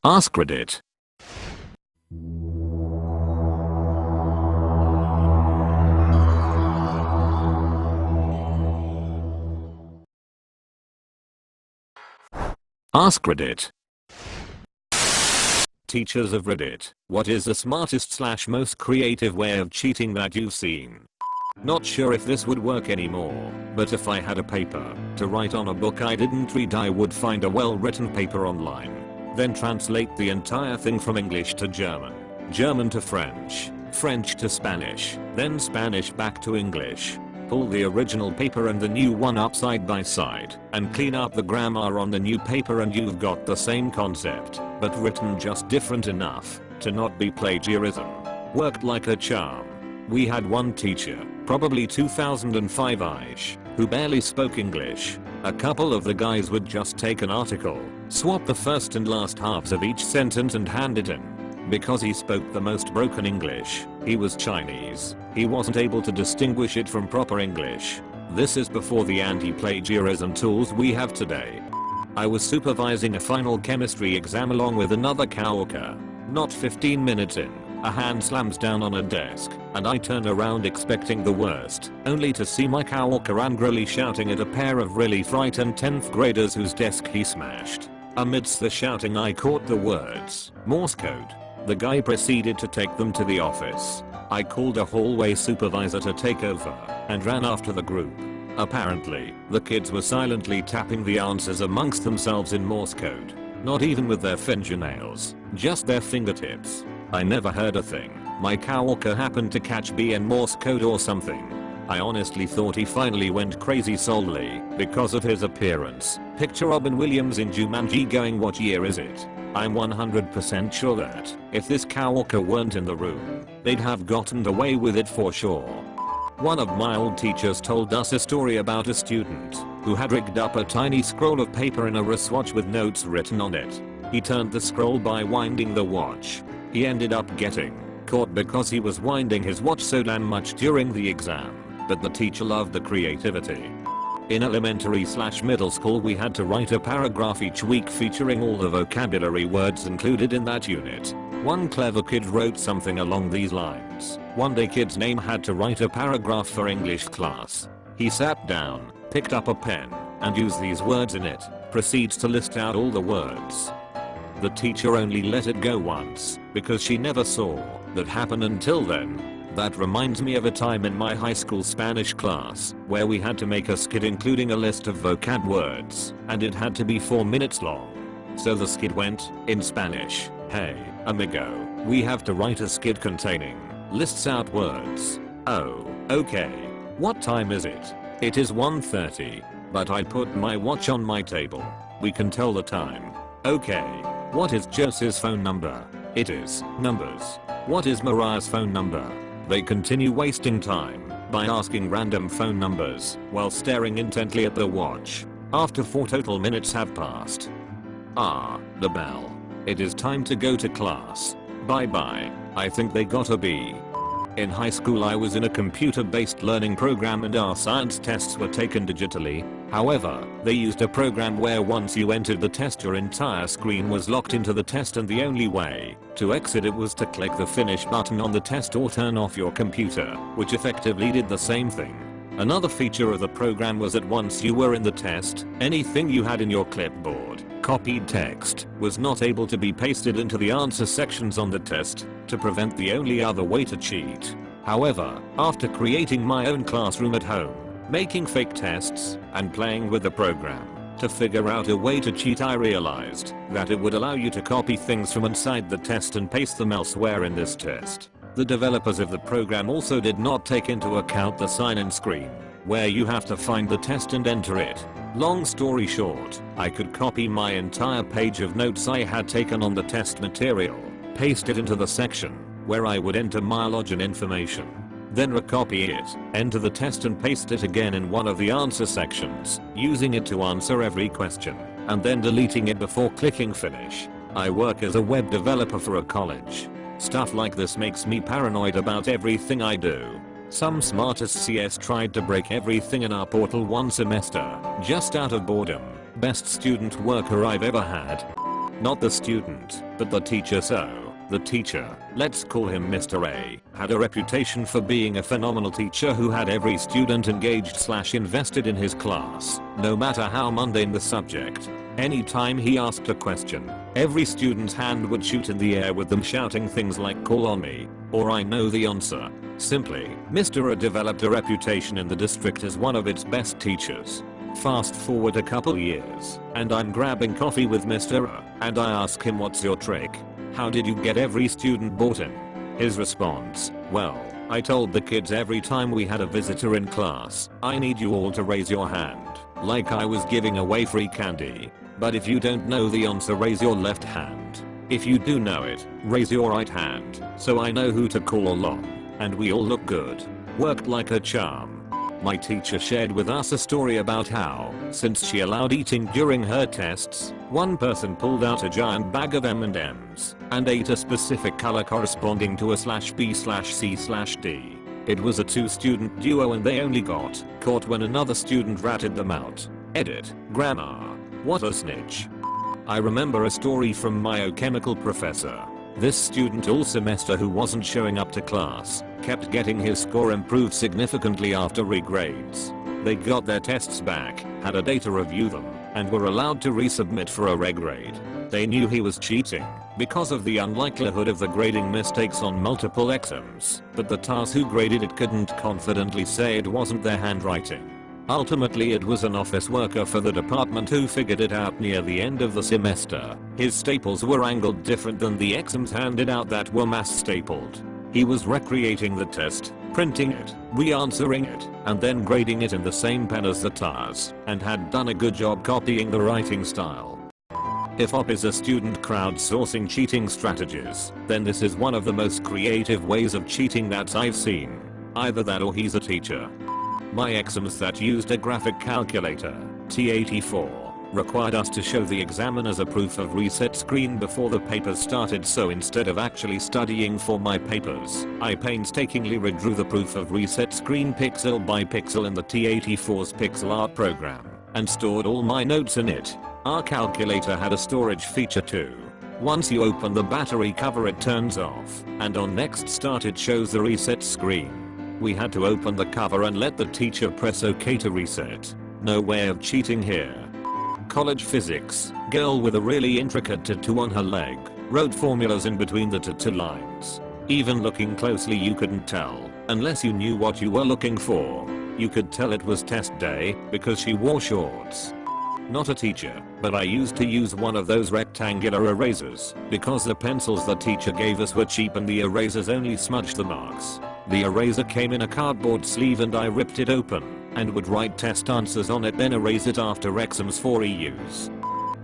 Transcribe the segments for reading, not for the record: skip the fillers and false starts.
AskReddit. AskReddit. Teachers of Reddit, what is the smartest / most creative way of cheating that you've seen? Not sure if this would work anymore, but if I had a paper to write on a book I didn't read, I would find a well-written paper online. Then translate the entire thing from English to German, German to French, French to Spanish, then Spanish back to English. Pull the original paper and the new one up side by side, and clean up the grammar on the new paper, and you've got the same concept, but written just different enough to not be plagiarism. Worked like a charm. We had one teacher, probably 2005-ish, who barely spoke English. A couple of the guys would just take an article, swap the first and last halves of each sentence and hand it in. Because he spoke the most broken English, he was Chinese, he wasn't able to distinguish it from proper English. This is before the anti-plagiarism tools we have today. I was supervising a final chemistry exam along with another coworker. Not 15 minutes in, a hand slams down on a desk, and I turn around expecting the worst, only to see my coworker angrily shouting at a pair of really frightened 10th graders whose desk he smashed. Amidst the shouting, I caught the words, "Morse code." The guy proceeded to take them to the office. I called a hallway supervisor to take over, and ran after the group. Apparently, the kids were silently tapping the answers amongst themselves in Morse code. Not even with their fingernails, just their fingertips. I never heard a thing. My coworker happened to catch B in Morse code or something. I honestly thought he finally went crazy solely because of his appearance. Picture Robin Williams in Jumanji going, "What year is it?" I'm 100% sure that if this coworker weren't in the room, they'd have gotten away with it for sure. One of my old teachers told us a story about a student who had rigged up a tiny scroll of paper in a wristwatch with notes written on it. He turned the scroll by winding the watch. He ended up getting caught because he was winding his watch so damn much during the exam, but the teacher loved the creativity. In elementary/middle school we had to write a paragraph each week featuring all the vocabulary words included in that unit. One clever kid wrote something along these lines. One day kid's name had to write a paragraph for English class. He sat down, picked up a pen, and used these words in it, proceeds to list out all the words. The teacher only let it go once, because she never saw that happen until then. That reminds me of a time in my high school Spanish class, where we had to make a skit including a list of vocab words, and it had to be 4 minutes long. So the skit went, in Spanish, "Hey, amigo, we have to write a skit containing," lists out words. Oh, okay. What time is it? It is 1:30, but I put my watch on my table. We can tell the time. Okay. What is Jose's phone number? It is numbers. What is Mariah's phone number? They continue wasting time by asking random phone numbers while staring intently at the watch. After 4 total minutes have passed. Ah, the bell. It is time to go to class. Bye bye. I think they got a B. In high school I was in a computer-based learning program and our science tests were taken digitally. However, they used a program where once you entered the test your entire screen was locked into the test, and the only way to exit it was to click the finish button on the test or turn off your computer, which effectively did the same thing. Another feature of the program was that once you were in the test, anything you had in your clipboard, copied text, was not able to be pasted into the answer sections on the test, to prevent the only other way to cheat. However, after creating my own classroom at home, making fake tests, and playing with the program to figure out a way to cheat, I realized that it would allow you to copy things from inside the test and paste them elsewhere in this test. The developers of the program also did not take into account the sign-in screen, where you have to find the test and enter it. Long story short, I could copy my entire page of notes I had taken on the test material, paste it into the section where I would enter my login information, then recopy it, enter the test and paste it again in one of the answer sections, using it to answer every question, and then deleting it before clicking finish. I work as a web developer for a college. Stuff like this makes me paranoid about everything I do. Some smartest CS tried to break everything in our portal one semester, just out of boredom. Best student worker I've ever had. Not the student, but the teacher. So, the teacher, let's call him Mr. A, had a reputation for being a phenomenal teacher who had every student engaged/invested in his class, no matter how mundane the subject. Anytime he asked a question, every student's hand would shoot in the air with them shouting things like "call on me" or "I know the answer." Simply, Mr. A developed a reputation in the district as one of its best teachers. Fast forward a couple years, and I'm grabbing coffee with Mr. A, and I ask him, "What's your trick? How did you get every student bought in?" His response, "Well, I told the kids every time we had a visitor in class, I need you all to raise your hand, like I was giving away free candy. But if you don't know the answer, raise your left hand. If you do know it, raise your right hand, so I know who to call along, and we all look good." Worked like a charm. My teacher shared with us a story about how, since she allowed eating during her tests, one person pulled out a giant bag of M&Ms and ate a specific color corresponding to a /B/C/D. It was a 2-student duo and they only got caught when another student ratted them out. Edit. Grammar. What a snitch. I remember a story from my biochemical professor. This student all semester who wasn't showing up to class kept getting his score improved significantly after regrades. They got their tests back, had a day to review them, and were allowed to resubmit for a regrade. They knew he was cheating because of the unlikelihood of the grading mistakes on multiple exams, but the TAs who graded it couldn't confidently say it wasn't their handwriting. Ultimately, it was an office worker for the department who figured it out near the end of the semester. His staples were angled different than the exams handed out that were mass stapled. He was recreating the test, printing it, re-answering it, and then grading it in the same pen as the TAs, and had done a good job copying the writing style. If OP is a student crowdsourcing cheating strategies, then this is one of the most creative ways of cheating that I've seen. Either that or he's a teacher. My exams that used a graphic calculator, T84, required us to show the examiners a proof of reset screen before the papers started, so instead of actually studying for my papers, I painstakingly redrew the proof of reset screen pixel by pixel in the T84's pixel art program, and stored all my notes in it. Our calculator had a storage feature too. Once you open the battery cover it turns off, and on next start it shows the reset screen. We had to open the cover and let the teacher press OK to reset. No way of cheating here. College physics, girl with a really intricate tattoo on her leg, wrote formulas in between the tattoo lines. Even looking closely you couldn't tell, unless you knew what you were looking for. You could tell it was test day, because she wore shorts. Not a teacher, but I used to use one of those rectangular erasers, because the pencils the teacher gave us were cheap and the erasers only smudged the marks. The eraser came in a cardboard sleeve and I ripped it open, and would write test answers on it then erase it after exams for reuse.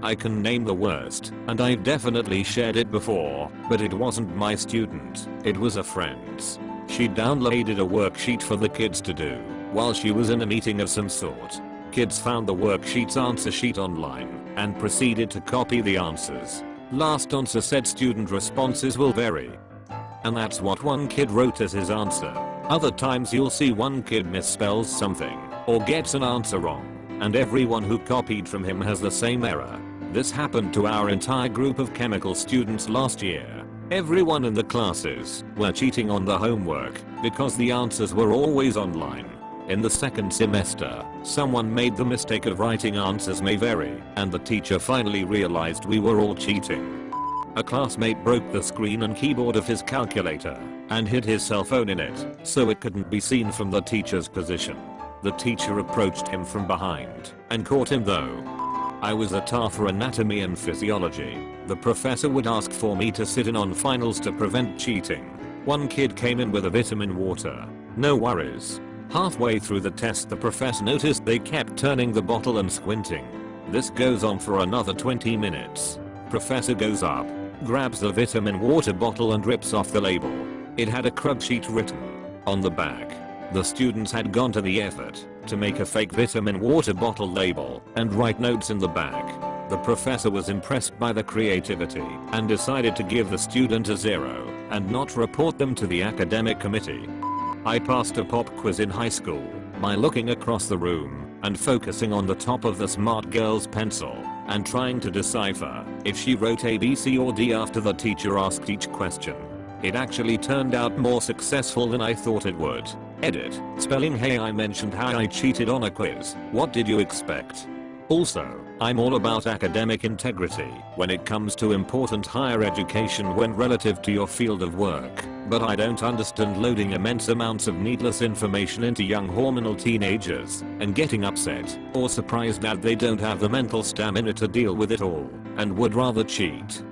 I can name the worst, and I've definitely shared it before, but it wasn't my student, it was a friend's. She downloaded a worksheet for the kids to do, while she was in a meeting of some sort. Kids found the worksheet's answer sheet online, and proceeded to copy the answers. Last answer said student responses will vary. And that's what one kid wrote as his answer. Other times you'll see one kid misspells something, or gets an answer wrong, and everyone who copied from him has the same error. This happened to our entire group of chemical students last year. Everyone in the classes were cheating on the homework, because the answers were always online. In the second semester, someone made the mistake of writing answers may vary, and the teacher finally realized we were all cheating. A classmate broke the screen and keyboard of his calculator, and hid his cell phone in it, so it couldn't be seen from the teacher's position. The teacher approached him from behind, and caught him though. I was a TAR for anatomy and physiology. The professor would ask for me to sit in on finals to prevent cheating. One kid came in with a vitamin water. No worries. Halfway through the test the professor noticed they kept turning the bottle and squinting. This goes on for another 20 minutes. Professor goes up, grabs the vitamin water bottle and rips off the label. It had a crud sheet written on the back. The students had gone to the effort to make a fake vitamin water bottle label and write notes in the back. The professor was impressed by the creativity and decided to give the student a 0 and not report them to the academic committee. I passed a pop quiz in high school by looking across the room and focusing on the top of the smart girl's pencil and trying to decipher if she wrote A, B, C or D after the teacher asked each question. It actually turned out more successful than I thought it would. Edit. Spelling. Hey, I mentioned how I cheated on a quiz. What did you expect? Also, I'm all about academic integrity when it comes to important higher education when relative to your field of work, but I don't understand loading immense amounts of needless information into young hormonal teenagers and getting upset or surprised that they don't have the mental stamina to deal with it all and would rather cheat.